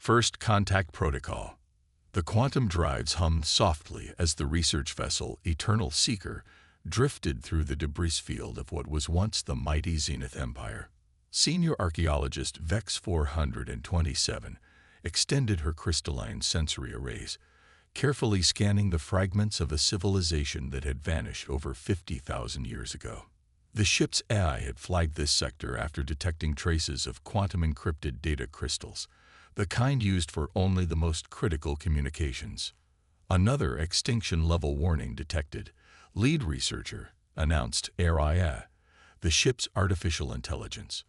First Contact Protocol. The quantum drives hummed softly as the research vessel Eternal Seeker drifted through the debris field of what was once the mighty Zenith Empire. Senior archaeologist Vex 427 extended her crystalline sensory arrays, carefully scanning the fragments of a civilization that had vanished over 50,000 years ago. The ship's AI had flagged this sector after detecting traces of quantum-encrypted data crystals, the kind used for only the most critical communications. Another extinction-level warning detected, lead researcher announced HFY, the ship's artificial intelligence.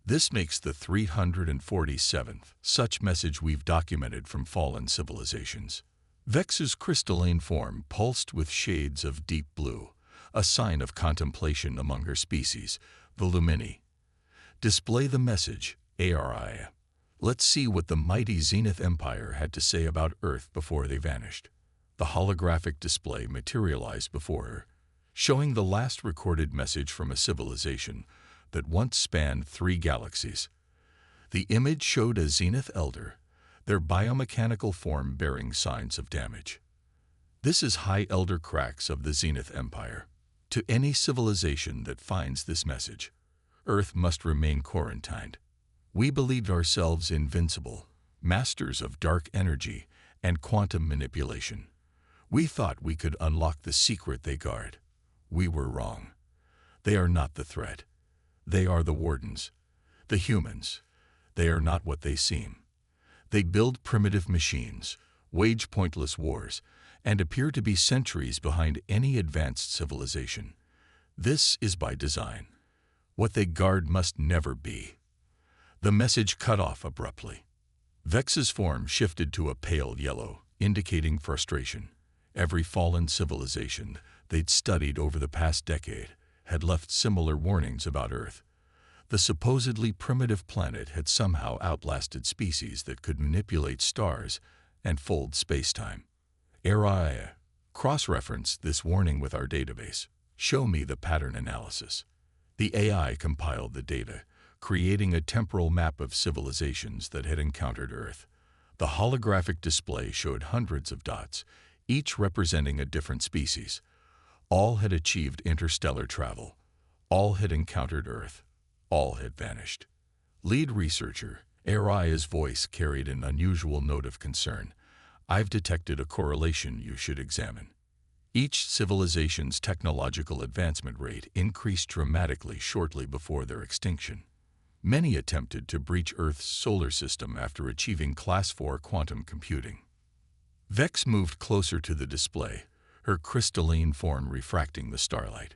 This makes the 347th such message we've documented from fallen civilizations. Vex's crystalline form pulsed with shades of deep blue, a sign of contemplation among her species, the Lumini. Display the message, ARI. Let's see what the mighty Zenith Empire had to say about Earth before they vanished. The holographic display materialized before her, showing the last recorded message from a civilization that once spanned 3 galaxies. The image showed a Zenith elder, their biomechanical form bearing signs of damage. This is high elder cracks of the Zenith Empire. To any civilization that finds this message, Earth must remain quarantined. We believed ourselves invincible, masters of dark energy and quantum manipulation. We thought we could unlock the secret they guard. We were wrong. They are not the threat. They are the wardens, the humans. They are not what they seem. They build primitive machines, wage pointless wars, and appear to be centuries behind any advanced civilization. This is by design. What they guard must never be. The message cut off abruptly. Vex's form shifted to a pale yellow, indicating frustration. Every fallen civilization they'd studied over the past decade had left similar warnings about Earth. The supposedly primitive planet had somehow outlasted species that could manipulate stars and fold space-time. Araya, cross-reference this warning with our database. Show me the pattern analysis. The AI compiled the data, creating a temporal map of civilizations that had encountered Earth. The holographic display showed hundreds of dots, each representing a different species. All had achieved interstellar travel. All had encountered Earth. All had vanished. Lead researcher, Araya's voice carried an unusual note of concern. I've detected a correlation you should examine. Each civilization's technological advancement rate increased dramatically shortly before their extinction. Many attempted to breach Earth's solar system after achieving Class 4 quantum computing. Vex moved closer to the display, her crystalline form refracting the starlight.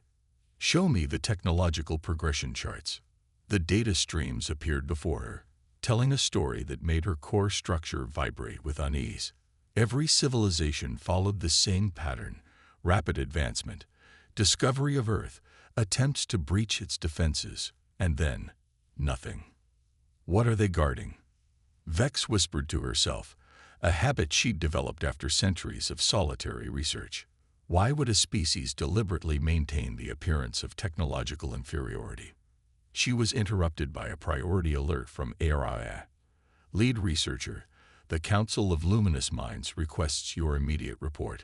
Show me the technological progression charts. The data streams appeared before her, telling a story that made her core structure vibrate with unease. Every civilization followed the same pattern: rapid advancement, discovery of Earth, attempts to breach its defenses, and then nothing. What are they guarding? Vex whispered to herself, a habit she'd developed after centuries of solitary research. Why would a species deliberately maintain the appearance of technological inferiority? She was interrupted by a priority alert from ARIA. Lead researcher, the Council of Luminous Minds requests your immediate report.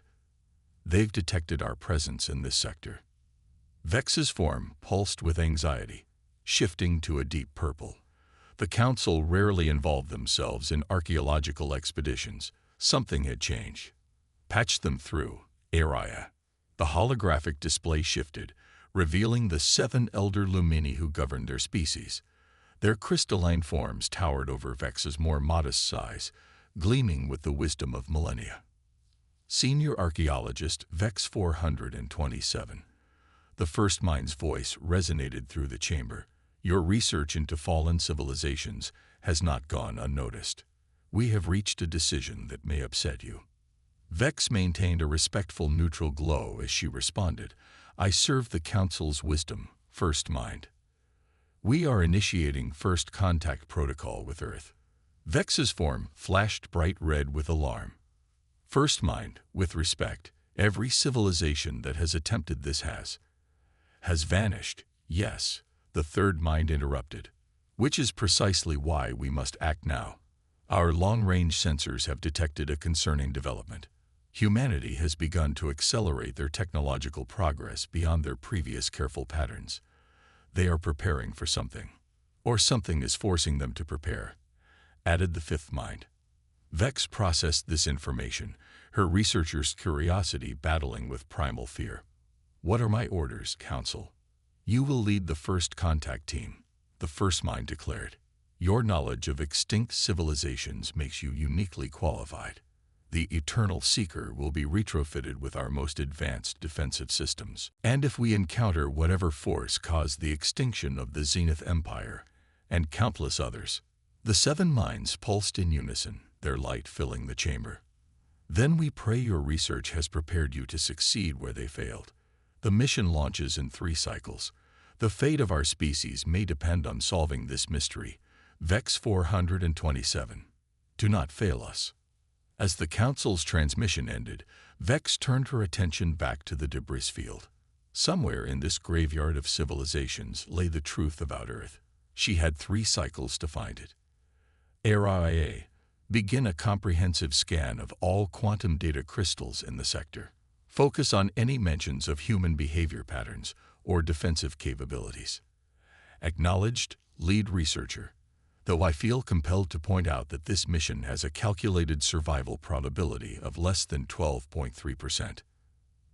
They've detected our presence in this sector. Vex's form pulsed with anxiety, shifting to a deep purple. The Council rarely involved themselves in archaeological expeditions. Something had changed. Patch them through, Araya. The holographic display shifted, revealing the 7 elder Lumini who governed their species. Their crystalline forms towered over Vex's more modest size, gleaming with the wisdom of millennia. Senior archaeologist Vex 427. The first mind's voice resonated through the chamber. Your research into fallen civilizations has not gone unnoticed. We have reached a decision that may upset you. Vex maintained a respectful neutral glow as she responded. I serve the Council's wisdom, First Mind. We are initiating First Contact Protocol with Earth. Vex's form flashed bright red with alarm. First Mind, with respect, every civilization that has attempted this has vanished. Yes, the third mind interrupted. Which is precisely why we must act now. Our long-range sensors have detected a concerning development. Humanity has begun to accelerate their technological progress beyond their previous careful patterns. They are preparing for something, or something is forcing them to prepare, added the fifth mind. Vex processed this information, her researcher's curiosity battling with primal fear. What are my orders, Council? You will lead the first contact team, the first mind declared. Your knowledge of extinct civilizations makes you uniquely qualified. The Eternal Seeker will be retrofitted with our most advanced defensive systems. And if we encounter whatever force caused the extinction of the Zenith Empire, and countless others, the seven minds pulsed in unison, their light filling the chamber. Then we pray your research has prepared you to succeed where they failed. The mission launches in 3 cycles. The fate of our species may depend on solving this mystery. Vex 427. Do not fail us. As the Council's transmission ended, Vex turned her attention back to the debris field. Somewhere in this graveyard of civilizations lay the truth about Earth. She had 3 cycles to find it. RIA, begin a comprehensive scan of all quantum data crystals in the sector. Focus on any mentions of human behavior patterns or defensive capabilities. Acknowledged, lead researcher. Though I feel compelled to point out that this mission has a calculated survival probability of less than 12.3%.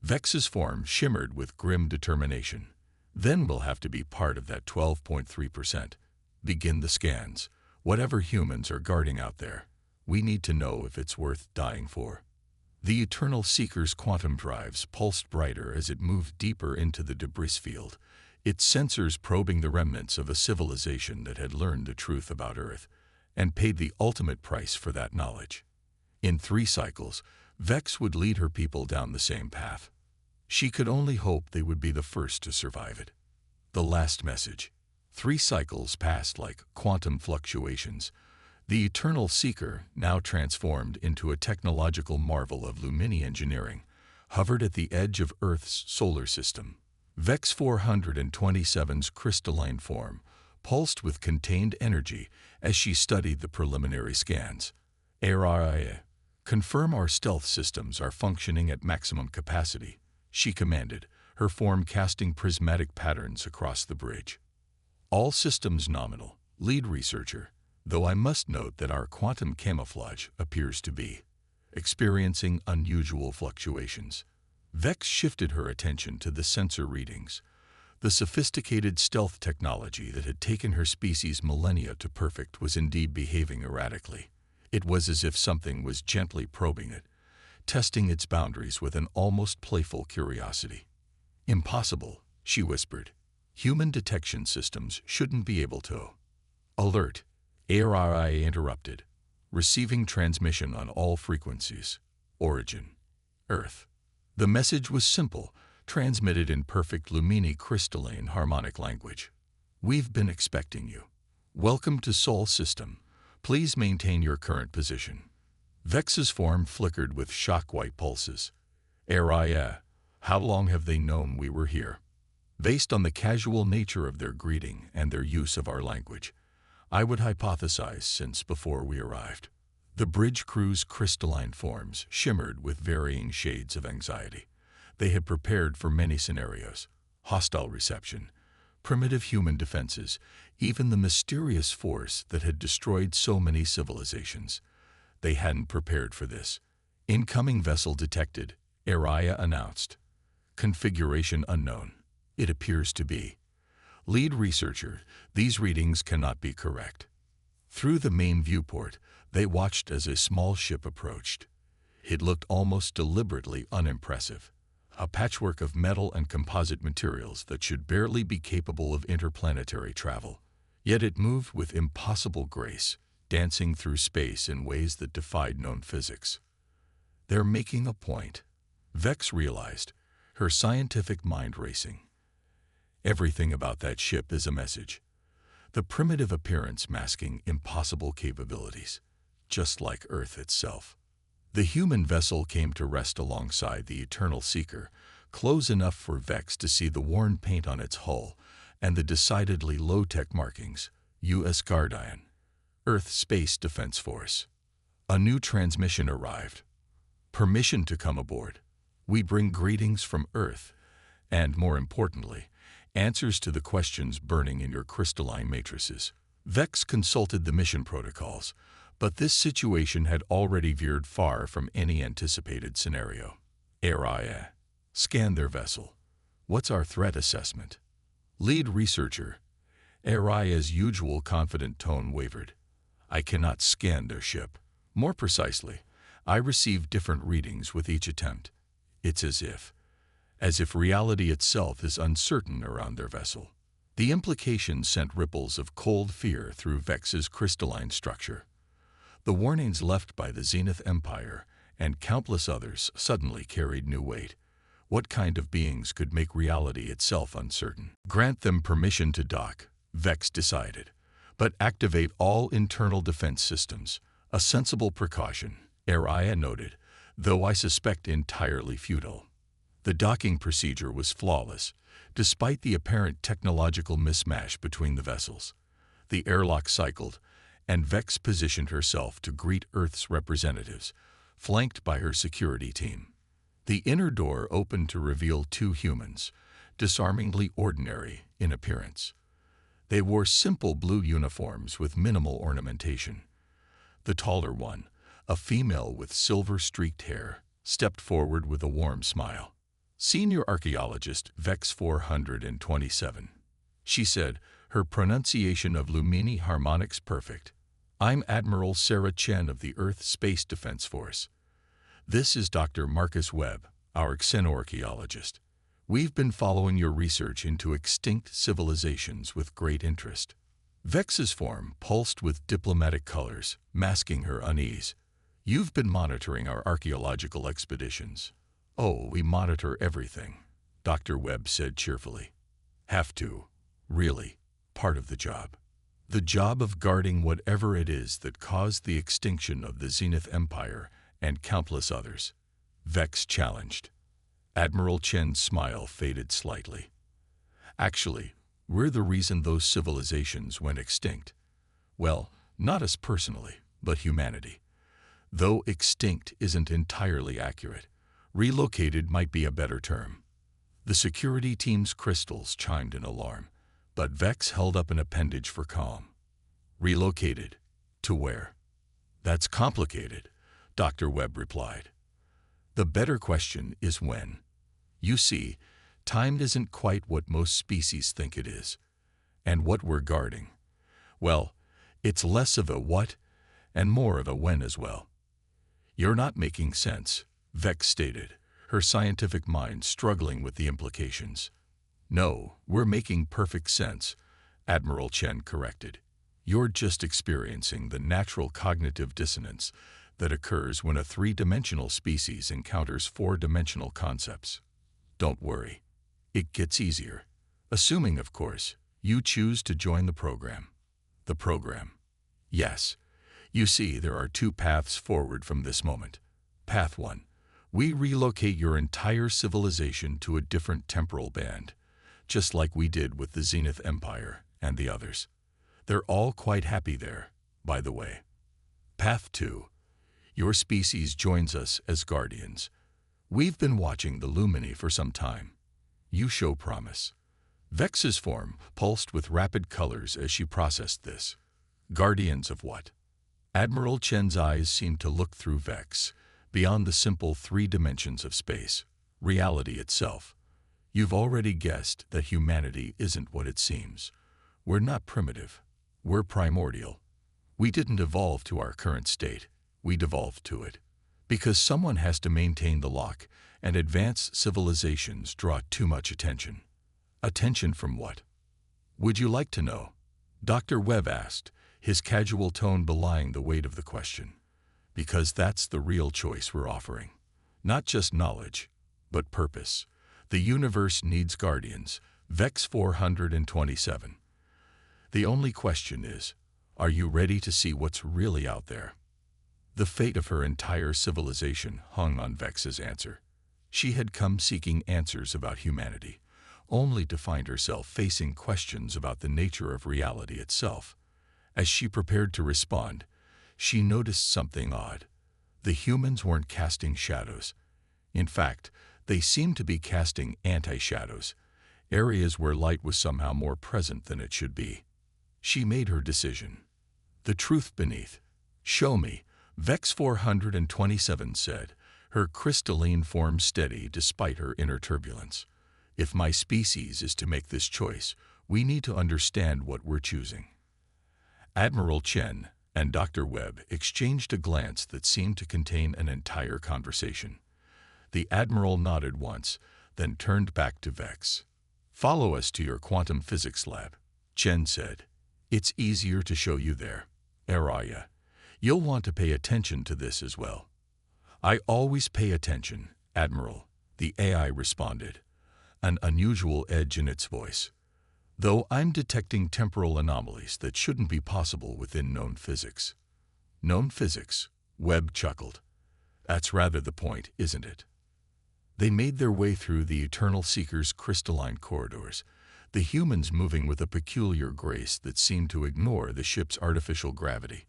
Vex's form shimmered with grim determination. Then we'll have to be part of that 12.3%. Begin the scans. Whatever humans are guarding out there, we need to know if it's worth dying for. The Eternal Seeker's quantum drives pulsed brighter as it moved deeper into the debris field, its sensors probing the remnants of a civilization that had learned the truth about Earth and paid the ultimate price for that knowledge. In 3 cycles, Vex would lead her people down the same path. She could only hope they would be the first to survive it. The last message. 3 cycles passed like quantum fluctuations. The Eternal Seeker, now transformed into a technological marvel of Lumini engineering, hovered at the edge of Earth's solar system. Vex 427's crystalline form pulsed with contained energy as she studied the preliminary scans. RIA, confirm our stealth systems are functioning at maximum capacity, she commanded, her form casting prismatic patterns across the bridge. All systems nominal, lead researcher, though I must note that our quantum camouflage appears to be experiencing unusual fluctuations. Vex shifted her attention to the sensor readings. The sophisticated stealth technology that had taken her species millennia to perfect was indeed behaving erratically. It was as if something was gently probing it, testing its boundaries with an almost playful curiosity. Impossible, she whispered. Human detection systems shouldn't be able to. Alert, RIA interrupted. Receiving transmission on all frequencies. Origin, Earth. The message was simple, transmitted in perfect Lumini crystalline harmonic language. We've been expecting you. Welcome to Sol System. Please maintain your current position. Vex's form flickered with shock-white pulses. RIA, how long have they known we were here? Based on the casual nature of their greeting and their use of our language, I would hypothesize since before we arrived. The bridge crew's crystalline forms shimmered with varying shades of anxiety. They had prepared for many scenarios: hostile reception, primitive human defenses, even the mysterious force that had destroyed so many civilizations. They hadn't prepared for this. Incoming vessel detected, RIA announced. Configuration unknown. It appears to be. Lead researcher, these readings cannot be correct. Through the main viewport, they watched as a small ship approached. It looked almost deliberately unimpressive, a patchwork of metal and composite materials that should barely be capable of interplanetary travel. Yet it moved with impossible grace, dancing through space in ways that defied known physics. They're making a point, Vex realized, her scientific mind racing. Everything about that ship is a message. The primitive appearance masking impossible capabilities, just like Earth itself. The human vessel came to rest alongside the Eternal Seeker, close enough for Vex to see the worn paint on its hull and the decidedly low-tech markings, U.S. Guardian. Earth Space Defense Force. A new transmission arrived. Permission to come aboard. We bring greetings from Earth, and more importantly, answers to the questions burning in your crystalline matrices. Vex consulted the mission protocols, but this situation had already veered far from any anticipated scenario. Araya. Scan their vessel. What's our threat assessment? Lead researcher. Araya's usual confident tone wavered. I cannot scan their ship. More precisely, I receive different readings with each attempt. It's as if reality itself is uncertain around their vessel. The implication sent ripples of cold fear through Vex's crystalline structure. The warnings left by the Zenith Empire and countless others suddenly carried new weight. What kind of beings could make reality itself uncertain? Grant them permission to dock, Vex decided, but activate all internal defense systems. A sensible precaution, Araya noted, though I suspect entirely futile. The docking procedure was flawless, despite the apparent technological mismatch between the vessels. The airlock cycled, and Vex positioned herself to greet Earth's representatives, flanked by her security team. The inner door opened to reveal two humans, disarmingly ordinary in appearance. They wore simple blue uniforms with minimal ornamentation. The taller one, a female with silver-streaked hair, stepped forward with a warm smile. Senior Archaeologist Vex 427. She said, her pronunciation of Lumini harmonics perfect. I'm Admiral Sarah Chen of the Earth Space Defense Force. This is Dr. Marcus Webb, our xenoarchaeologist. We've been following your research into extinct civilizations with great interest. Vex's form pulsed with diplomatic colors, masking her unease. You've been monitoring our archaeological expeditions. Oh, we monitor everything, Dr. Webb said cheerfully. Have to. Really. Part of the job. The job of guarding whatever it is that caused the extinction of the Zenith Empire and countless others. Vex challenged. Admiral Chen's smile faded slightly. Actually, we're the reason those civilizations went extinct. Well, not us personally, but humanity. Though extinct isn't entirely accurate, relocated might be a better term. The security team's crystals chimed in alarm, but Vex held up an appendage for calm. Relocated. To where? That's complicated, Dr. Webb replied. The better question is when. You see, time isn't quite what most species think it is. And what we're guarding, well, it's less of a what and more of a when as well. You're not making sense, Vex stated, her scientific mind struggling with the implications. No, we're making perfect sense, Admiral Chen corrected. You're just experiencing the natural cognitive dissonance that occurs when a three-dimensional species encounters four-dimensional concepts. Don't worry. It gets easier. Assuming, of course, you choose to join the program. The program. Yes. You see, there are two paths forward from this moment. Path 1. We relocate your entire civilization to a different temporal band, just like we did with the Zenith Empire and the others. They're all quite happy there, by the way. Path 2. Your species joins us as guardians. We've been watching the Lumini for some time. You show promise. Vex's form pulsed with rapid colors as she processed this. Guardians of what? Admiral Chen's eyes seemed to look through Vex, beyond the simple three dimensions of space, reality itself. You've already guessed that humanity isn't what it seems. We're not primitive. We're primordial. We didn't evolve to our current state. We devolved to it. Because someone has to maintain the lock, and advanced civilizations draw too much attention. Attention from what? Would you like to know? Dr. Webb asked, his casual tone belying the weight of the question. Because that's the real choice we're offering. Not just knowledge, but purpose. The universe needs guardians. Vex 427. The only question is, are you ready to see what's really out there? The fate of her entire civilization hung on Vex's answer. She had come seeking answers about humanity, only to find herself facing questions about the nature of reality itself. As she prepared to respond, she noticed something odd. The humans weren't casting shadows. In fact, they seemed to be casting anti-shadows, areas where light was somehow more present than it should be. She made her decision. The truth beneath. "Show me," Vex 427 said, her crystalline form steady despite her inner turbulence. "If my species is to make this choice, we need to understand what we're choosing." Admiral Chen and Dr. Webb exchanged a glance that seemed to contain an entire conversation. The Admiral nodded once, then turned back to Vex. "Follow us to your quantum physics lab," Chen said. "It's easier to show you there. Araya, you'll want to pay attention to this as well." "I always pay attention, Admiral," the AI responded, an unusual edge in its voice. "Though I'm detecting temporal anomalies that shouldn't be possible within known physics." "Known physics?" Webb chuckled. "That's rather the point, isn't it?" They made their way through the Eternal Seeker's crystalline corridors, the humans moving with a peculiar grace that seemed to ignore the ship's artificial gravity.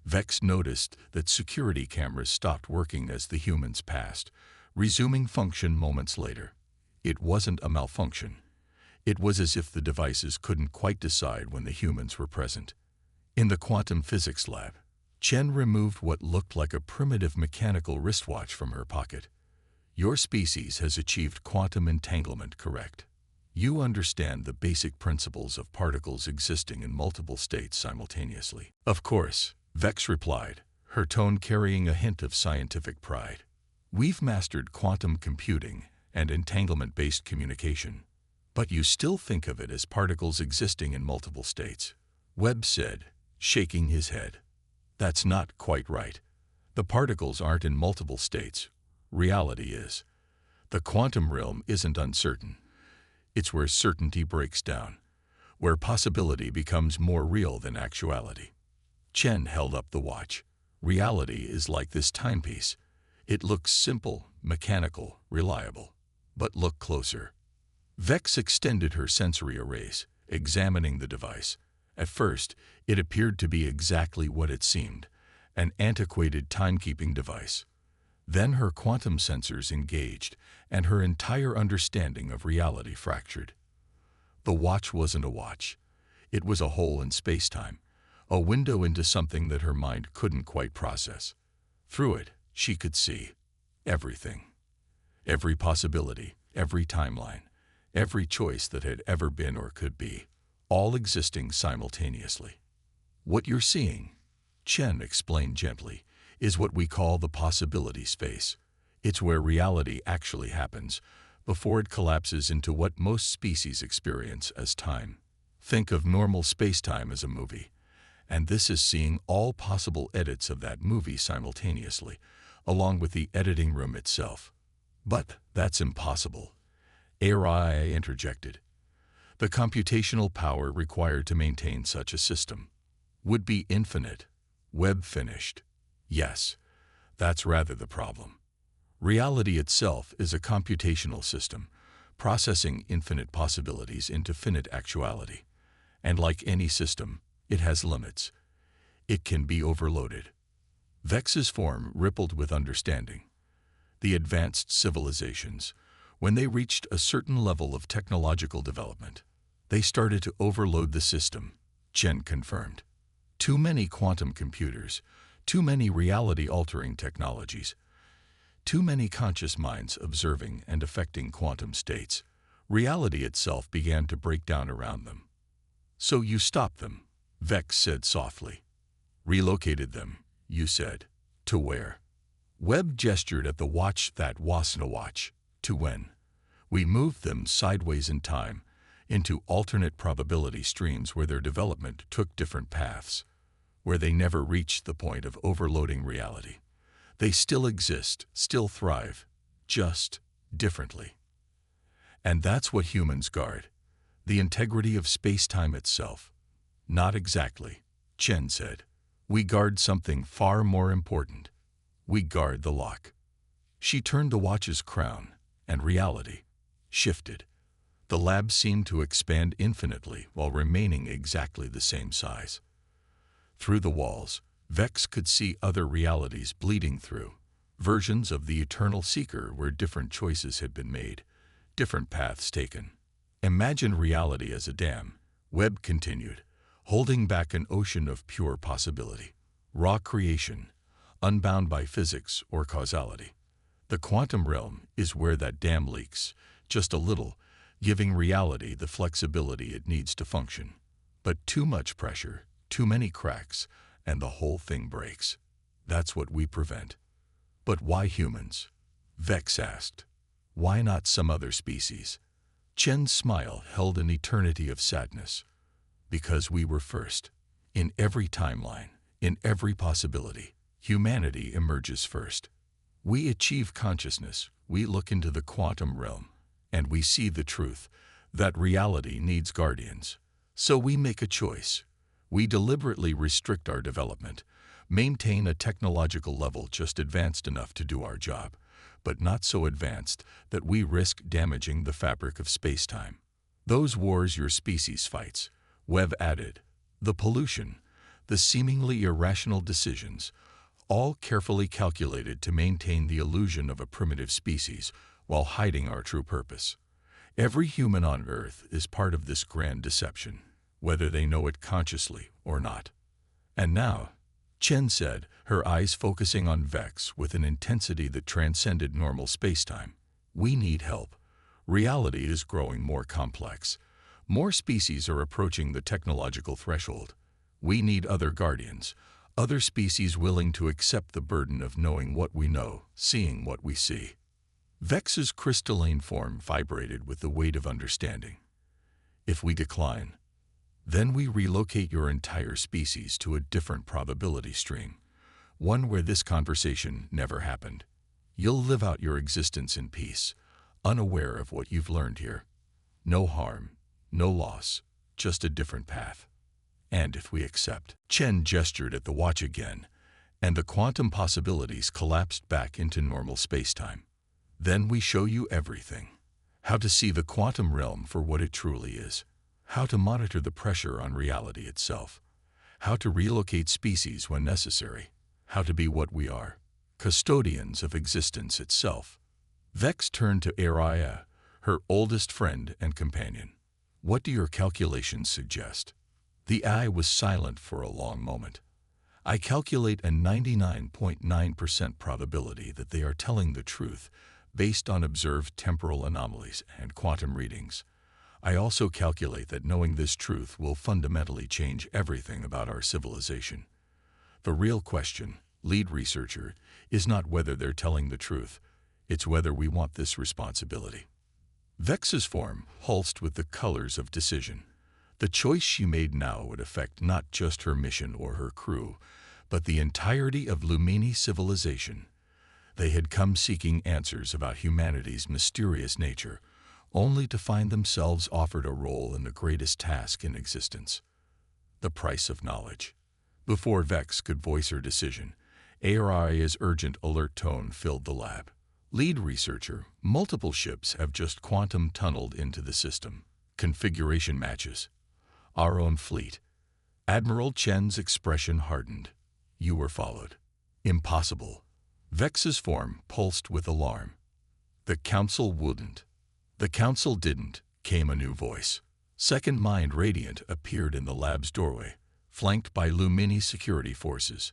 Vex noticed that security cameras stopped working as the humans passed, resuming function moments later. It wasn't a malfunction. It was as if the devices couldn't quite decide when the humans were present. In the quantum physics lab, Chen removed what looked like a primitive mechanical wristwatch from her pocket. "Your species has achieved quantum entanglement, correct? You understand the basic principles of particles existing in multiple states simultaneously." "Of course," Vex replied, her tone carrying a hint of scientific pride. "We've mastered quantum computing and entanglement-based communication. But you still think of it as particles existing in multiple states," Webb said, shaking his head. "That's not quite right. The particles aren't in multiple states. Reality is. The quantum realm isn't uncertain. It's where certainty breaks down, where possibility becomes more real than actuality." Chen held up the watch. "Reality is like this timepiece. It looks simple, mechanical, reliable. But look closer." Vex extended her sensory arrays, examining the device. At first, it appeared to be exactly what it seemed, an antiquated timekeeping device. Then her quantum sensors engaged, and her entire understanding of reality fractured. The watch wasn't a watch. It was a hole in space-time, a window into something that her mind couldn't quite process. Through it, she could see everything. Every possibility, every timeline, every choice that had ever been or could be, all existing simultaneously. "What you're seeing," Chen explained gently, "is what we call the possibility space. It's where reality actually happens, before it collapses into what most species experience as time. Think of normal space-time as a movie, and this is seeing all possible edits of that movie simultaneously, along with the editing room itself." "But that's impossible," AI interjected. "The computational power required to maintain such a system would be infinite," Webb finished. "Yes, that's rather the problem. Reality itself is a computational system, processing infinite possibilities into finite actuality. And like any system, it has limits. It can be overloaded." Vex's form rippled with understanding. The advanced civilizations, when they reached a certain level of technological development, they started to overload the system, Chen confirmed. Too many quantum computers, too many reality-altering technologies, too many conscious minds observing and affecting quantum states. Reality itself began to break down around them. "So you stopped them," Vex said softly. "Relocated them," you said. "To where?" Webb gestured at the watch. "That wasn't a watch. To when? We moved them sideways in time, into alternate probability streams where their development took different paths, where they never reached the point of overloading reality. They still exist, still thrive, just differently. And that's what humans guard, the integrity of space-time itself." "Not exactly," Chen said. "We guard something far more important. We guard the lock." She turned the watch's crown, and reality shifted. The lab seemed to expand infinitely while remaining exactly the same size. Through the walls, Vex could see other realities bleeding through, versions of the eternal seeker where different choices had been made, different paths taken. Imagine reality as a dam, Webb continued, holding back an ocean of pure possibility. Raw creation, unbound by physics or causality. The quantum realm is where that dam leaks, just a little, giving reality the flexibility it needs to function. But too much pressure, too many cracks, and the whole thing breaks. That's what we prevent. But why humans? Vex asked. Why not some other species? Chen's smile held an eternity of sadness. Because we were first. In every timeline, in every possibility, humanity emerges first. We achieve consciousness, we look into the quantum realm, and we see the truth, that reality needs guardians. So we make a choice. We deliberately restrict our development, maintain a technological level just advanced enough to do our job, but not so advanced that we risk damaging the fabric of space-time. Those wars your species fights, Webb added, the pollution, the seemingly irrational decisions, all carefully calculated to maintain the illusion of a primitive species while hiding our true purpose. Every human on Earth is part of this grand deception, whether they know it consciously or not. And now, Chen said, her eyes focusing on Vex with an intensity that transcended normal spacetime, we need help. Reality is growing more complex. More species are approaching the technological threshold. We need other guardians, other species willing to accept the burden of knowing what we know, seeing what we see. Vex's crystalline form vibrated with the weight of understanding. If we decline, then we relocate your entire species to a different probability stream, one where this conversation never happened. You'll live out your existence in peace, unaware of what you've learned here. No harm, no loss, just a different path. And if we accept, Chen gestured at the watch again, and the quantum possibilities collapsed back into normal spacetime. Then we show you everything. How to see the quantum realm for what it truly is. How to monitor the pressure on reality itself. How to relocate species when necessary. How to be what we are, custodians of existence itself. Vex turned to Araya, her oldest friend and companion. What do your calculations suggest? The eye was silent for a long moment. I calculate a 99.9% probability that they are telling the truth based on observed temporal anomalies and quantum readings. I also calculate that knowing this truth will fundamentally change everything about our civilization. The real question, lead researcher, is not whether they're telling the truth, it's whether we want this responsibility. Vex's form pulsed with the colors of decision. The choice she made now would affect not just her mission or her crew, but the entirety of Lumini civilization. They had come seeking answers about humanity's mysterious nature, only to find themselves offered a role in the greatest task in existence. The price of knowledge. Before Vex could voice her decision, Araya's urgent alert tone filled the lab. Lead researcher, multiple ships have just quantum tunneled into the system. Configuration matches. Our own fleet. Admiral Chen's expression hardened. You were followed. Impossible. Vex's form pulsed with alarm. The Council wouldn't. The Council didn't, came a new voice. Second Mind Radiant appeared in the lab's doorway, flanked by Lumini security forces.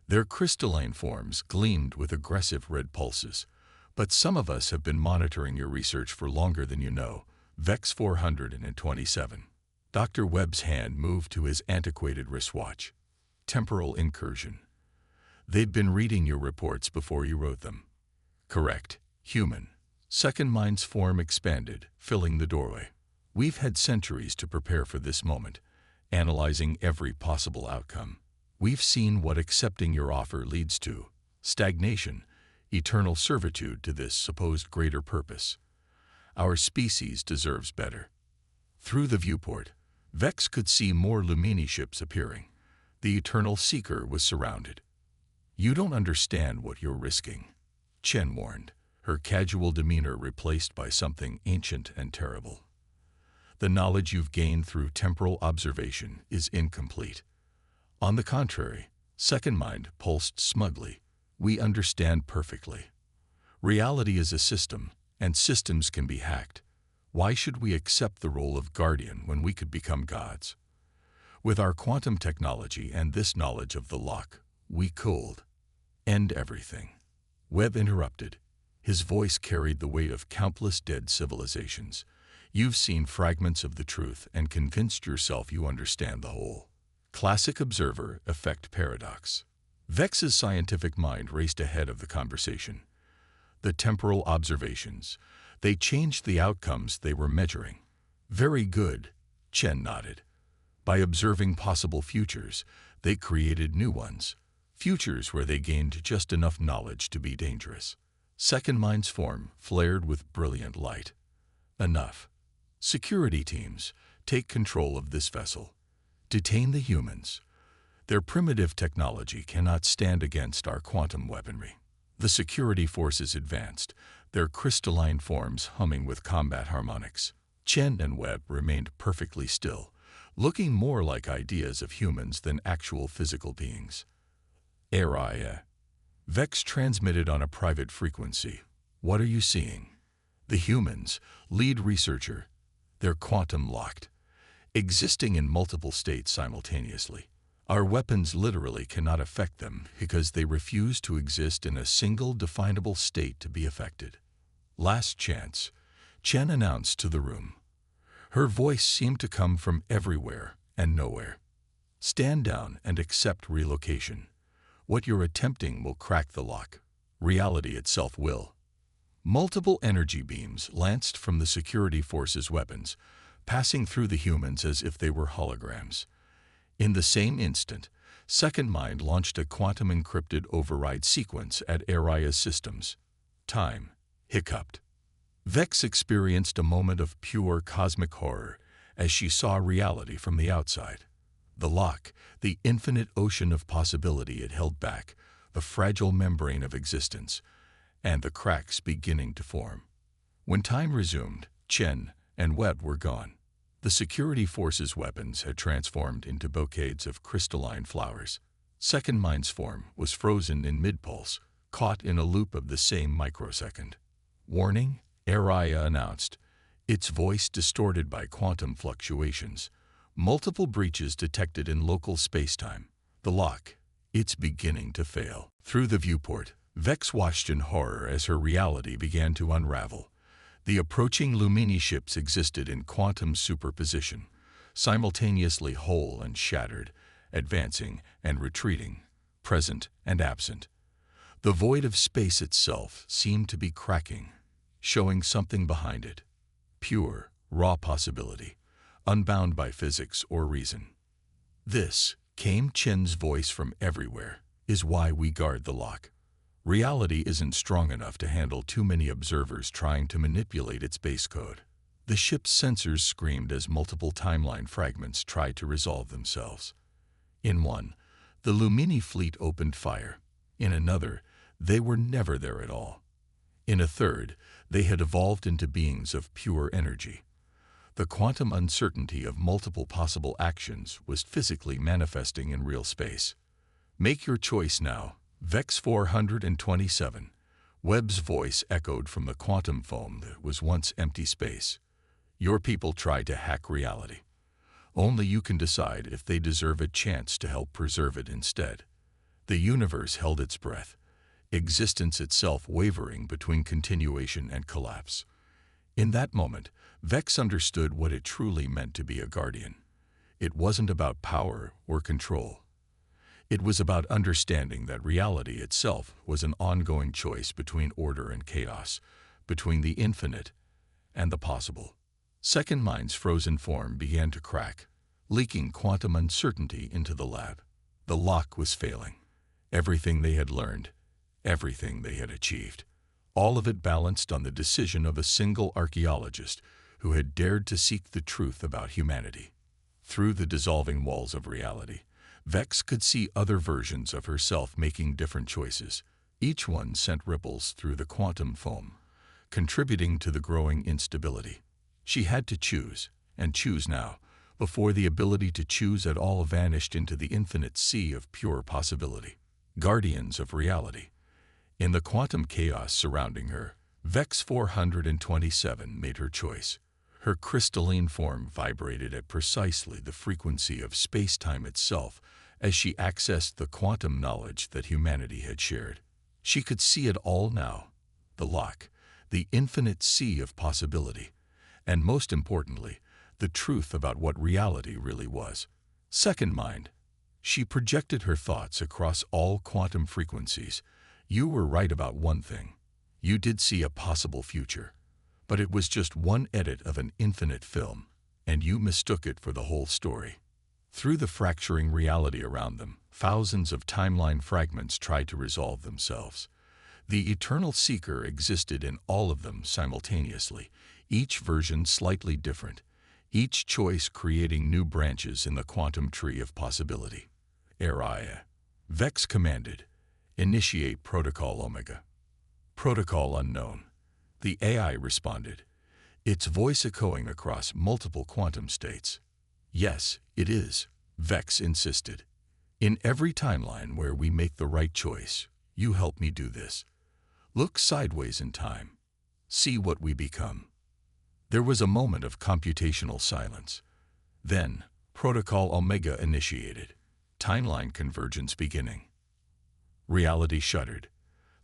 Their crystalline forms gleamed with aggressive red pulses. But some of us have been monitoring your research for longer than you know. Vex 427. Dr. Webb's hand moved to his antiquated wristwatch. Temporal incursion. They'd been reading your reports before you wrote them. Correct. Human. Second Mind's form expanded, filling the doorway. We've had centuries to prepare for this moment, analyzing every possible outcome. We've seen what accepting your offer leads to. Stagnation, eternal servitude to this supposed greater purpose. Our species deserves better. Through the viewport, Vex could see more Lumini ships appearing. The eternal seeker was surrounded. You don't understand what you're risking, Chen warned, her casual demeanor replaced by something ancient and terrible. The knowledge you've gained through temporal observation is incomplete. On the contrary, second mind pulsed smugly. We understand perfectly. Reality is a system, and systems can be hacked. Why should we accept the role of guardian when we could become gods? With our quantum technology and this knowledge of the lock, we could end everything. Webb interrupted. His voice carried the weight of countless dead civilizations. You've seen fragments of the truth and convinced yourself you understand the whole. Classic observer effect paradox. Vex's scientific mind raced ahead of the conversation. The temporal observations. They changed the outcomes they were measuring. Very good, Chen nodded. By observing possible futures, they created new ones. Futures where they gained just enough knowledge to be dangerous. Second mind's form flared with brilliant light. Enough. Security teams, take control of this vessel. Detain the humans. Their primitive technology cannot stand against our quantum weaponry. The security forces advanced, their crystalline forms humming with combat harmonics. Chen and Webb remained perfectly still, looking more like ideas of humans than actual physical beings. Araya. Vex transmitted on a private frequency. What are you seeing? The humans, lead researcher. They're quantum locked, existing in multiple states simultaneously. Our weapons literally cannot affect them because they refuse to exist in a single definable state to be affected. Last chance, Chen announced to the room. Her voice seemed to come from everywhere and nowhere. Stand down and accept relocation. What you're attempting will crack the lock. Reality itself will. Multiple energy beams lanced from the security forces' weapons, passing through the humans as if they were holograms. In the same instant, Second Mind launched a quantum-encrypted override sequence at Araya's systems. Time hiccuped. Vex experienced a moment of pure cosmic horror as she saw reality from the outside. The lock, the infinite ocean of possibility it held back, the fragile membrane of existence, and the cracks beginning to form. When time resumed, Chen and Webb were gone. The security forces' weapons had transformed into bouquets of crystalline flowers. Second Mind's form was frozen in mid-pulse, caught in a loop of the same microsecond. Warning, Araya announced, its voice distorted by quantum fluctuations. Multiple breaches detected in local spacetime. The lock, it's beginning to fail. Through the viewport, Vex watched in horror as her reality began to unravel. The approaching Lumini ships existed in quantum superposition, simultaneously whole and shattered, advancing and retreating, present and absent. The void of space itself seemed to be cracking, showing something behind it. Pure, raw possibility, unbound by physics or reason. This, came Chen's voice from everywhere, is why we guard the lock. Reality isn't strong enough to handle too many observers trying to manipulate its base code. The ship's sensors screamed as multiple timeline fragments tried to resolve themselves. In one, the Lumini fleet opened fire. In another, they were never there at all. In a third, they had evolved into beings of pure energy. The quantum uncertainty of multiple possible actions was physically manifesting in real space. Make your choice now. Vex 427. Webb's voice echoed from the quantum foam that was once empty space. Your people tried to hack reality. Only you can decide if they deserve a chance to help preserve it instead. The universe held its breath, existence itself wavering between continuation and collapse. In that moment, Vex understood what it truly meant to be a guardian. It wasn't about power or control. It was about understanding that reality itself was an ongoing choice between order and chaos, between the infinite and the possible. Second Mind's frozen form began to crack, leaking quantum uncertainty into the lab. The lock was failing. Everything they had learned, everything they had achieved, all of it balanced on the decision of a single archaeologist who had dared to seek the truth about humanity. Through the dissolving walls of reality, Vex could see other versions of herself making different choices. Each one sent ripples through the quantum foam, contributing to the growing instability. She had to choose, and choose now, before the ability to choose at all vanished into the infinite sea of pure possibility. Guardians of reality. In the quantum chaos surrounding her, Vex 427 made her choice. Her crystalline form vibrated at precisely the frequency of space-time itself as she accessed the quantum knowledge that humanity had shared. She could see it all now, the lock, the infinite sea of possibility, and most importantly, the truth about what reality really was. Second mind. She projected her thoughts across all quantum frequencies. You were right about one thing. You did see a possible future, but it was just one edit of an infinite film, and you mistook it for the whole story. Through the fracturing reality around them, thousands of timeline fragments tried to resolve themselves. The eternal seeker existed in all of them simultaneously, each version slightly different, each choice creating new branches in the quantum tree of possibility. Area. Vex commanded, "Initiate Protocol Omega." Protocol unknown. The AI responded, its voice echoing across multiple quantum states. "Yes, it is," Vex insisted. "In every timeline where we make the right choice, you help me do this. Look sideways in time. See what we become." There was a moment of computational silence. Then, Protocol Omega initiated. Timeline convergence beginning. Reality shuddered.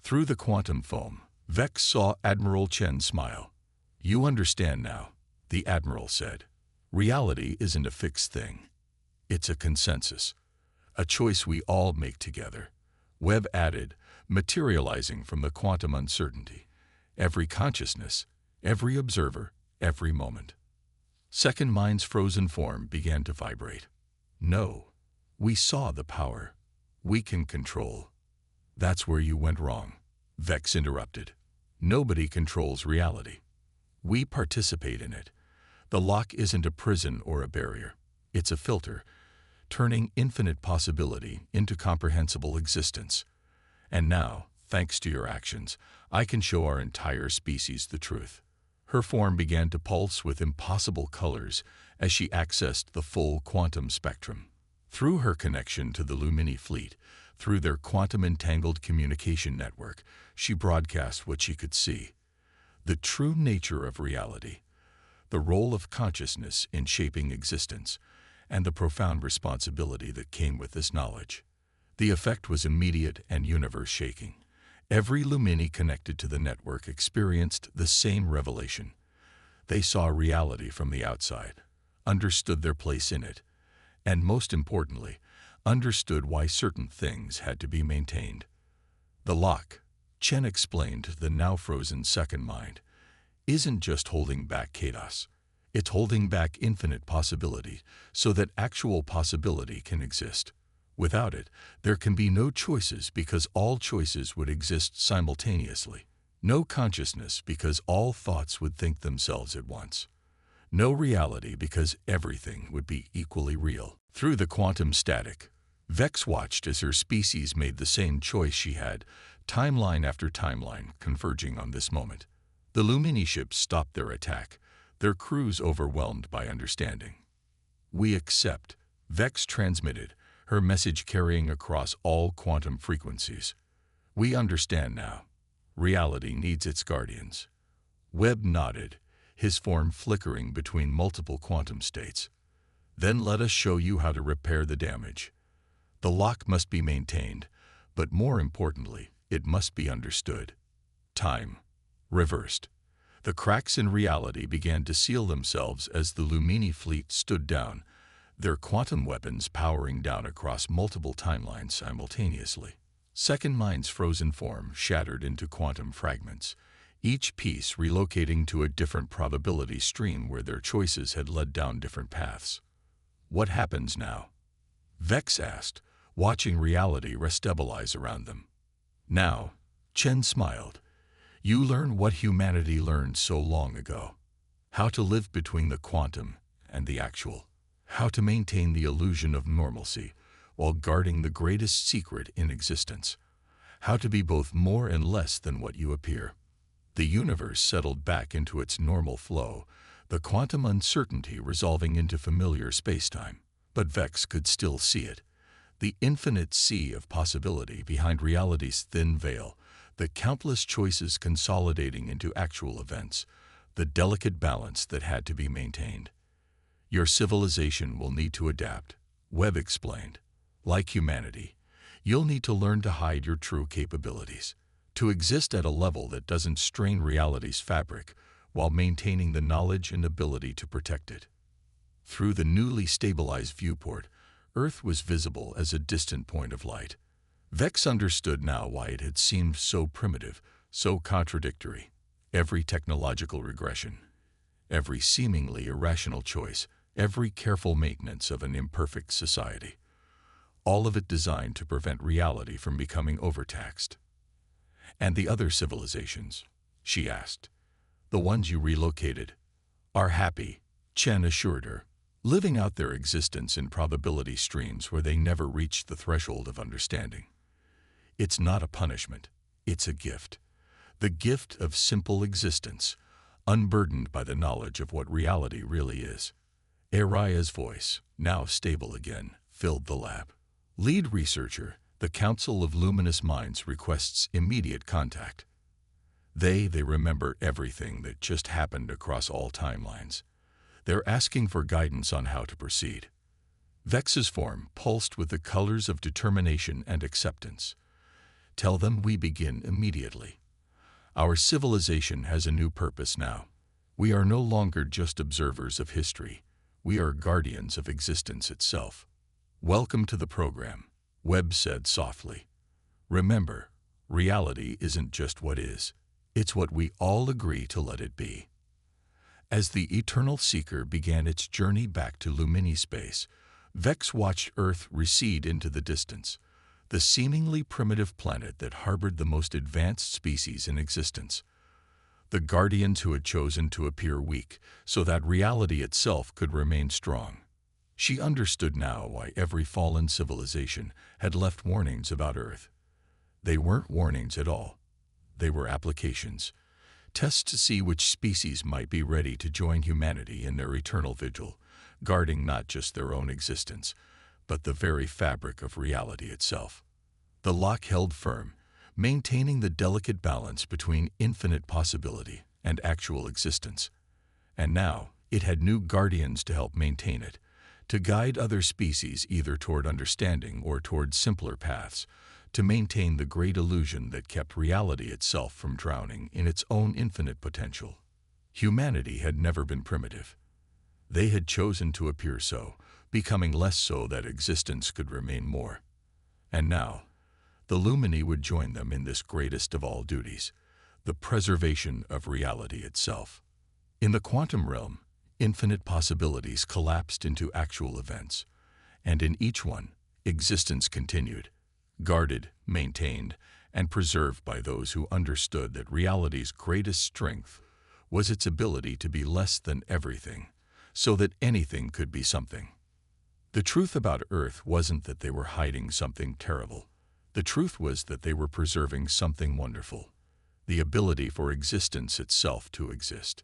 Through the quantum foam, Vex saw Admiral Chen smile. "You understand now," the Admiral said. "Reality isn't a fixed thing. It's a consensus, a choice we all make together." Webb added, materializing from the quantum uncertainty. "Every consciousness, every observer, every moment." Second mind's frozen form began to vibrate. "No, we saw the power. We can control." "That's where you went wrong," Vex interrupted. "Nobody controls reality. We participate in it. The lock isn't a prison or a barrier. It's a filter, turning infinite possibility into comprehensible existence. And now, thanks to your actions, I can show our entire species the truth." Her form began to pulse with impossible colors as she accessed the full quantum spectrum. Through her connection to the Lumini fleet, through their quantum-entangled communication network, she broadcast what she could see. The true nature of reality, the role of consciousness in shaping existence, and the profound responsibility that came with this knowledge. The effect was immediate and universe-shaking. Every Lumini connected to the network experienced the same revelation. They saw reality from the outside, understood their place in it, and most importantly, understood why certain things had to be maintained. The lock, Chen explained to the now-frozen second mind, isn't just holding back chaos. It's holding back infinite possibility so that actual possibility can exist. Without it, there can be no choices because all choices would exist simultaneously. No consciousness because all thoughts would think themselves at once. No reality because everything would be equally real. Through the quantum static, Vex watched as her species made the same choice she had, timeline after timeline converging on this moment. The Lumini ships stopped their attack, their crews overwhelmed by understanding. "We accept," Vex transmitted, her message carrying across all quantum frequencies. "We understand now. Reality needs its guardians." Webb nodded, his form flickering between multiple quantum states. "Then let us show you how to repair the damage. The lock must be maintained, but more importantly, it must be understood." Time reversed. The cracks in reality began to seal themselves as the Lumini fleet stood down, their quantum weapons powering down across multiple timelines simultaneously. Second mind's frozen form shattered into quantum fragments, each piece relocating to a different probability stream where their choices had led down different paths. "What happens now?" Vex asked, watching reality restabilize around them. "Now," Chen smiled, "you learn what humanity learned so long ago. How to live between the quantum and the actual. How to maintain the illusion of normalcy while guarding the greatest secret in existence. How to be both more and less than what you appear." The universe settled back into its normal flow, the quantum uncertainty resolving into familiar spacetime. But Vex could still see it. The infinite sea of possibility behind reality's thin veil, the countless choices consolidating into actual events, the delicate balance that had to be maintained. Your civilization will need to adapt, Webb explained. Like humanity, you'll need to learn to hide your true capabilities, to exist at a level that doesn't strain reality's fabric while maintaining the knowledge and ability to protect it. Through the newly stabilized viewport, Earth was visible as a distant point of light. Vex understood now why it had seemed so primitive, so contradictory. Every technological regression, every seemingly irrational choice, every careful maintenance of an imperfect society, all of it designed to prevent reality from becoming overtaxed. "And the other civilizations?" she asked. "The ones you relocated are happy," Chen assured her, living out their existence in probability streams where they never reached the threshold of understanding. It's not a punishment, it's a gift. The gift of simple existence, unburdened by the knowledge of what reality really is. Araya's voice, now stable again, filled the lab. "Lead researcher, the Council of Luminous Minds requests immediate contact." They remember everything that just happened across all timelines. They're asking for guidance on how to proceed. Vex's form pulsed with the colors of determination and acceptance. "Tell them we begin immediately. Our civilization has a new purpose now. We are no longer just observers of history. We are guardians of existence itself." "Welcome to the program," Webb said softly. "Remember, reality isn't just what is. It's what we all agree to let it be." As the Eternal Seeker began its journey back to Lumini space, Vex watched Earth recede into the distance, the seemingly primitive planet that harbored the most advanced species in existence. The guardians who had chosen to appear weak so that reality itself could remain strong. She understood now why every fallen civilization had left warnings about Earth. They weren't warnings at all. They were applications, tests to see which species might be ready to join humanity in their eternal vigil, guarding not just their own existence, but the very fabric of reality itself. The lock held firm, maintaining the delicate balance between infinite possibility and actual existence. And now it had new guardians to help maintain it, to guide other species either toward understanding or toward simpler paths, to maintain the great illusion that kept reality itself from drowning in its own infinite potential. Humanity had never been primitive. They had chosen to appear so, becoming less so that existence could remain more. And now, the Lumini would join them in this greatest of all duties, the preservation of reality itself. In the quantum realm, infinite possibilities collapsed into actual events, and in each one, existence continued, guarded, maintained, and preserved by those who understood that reality's greatest strength was its ability to be less than everything, so that anything could be something. The truth about Earth wasn't that they were hiding something terrible. The truth was that they were preserving something wonderful, the ability for existence itself to exist.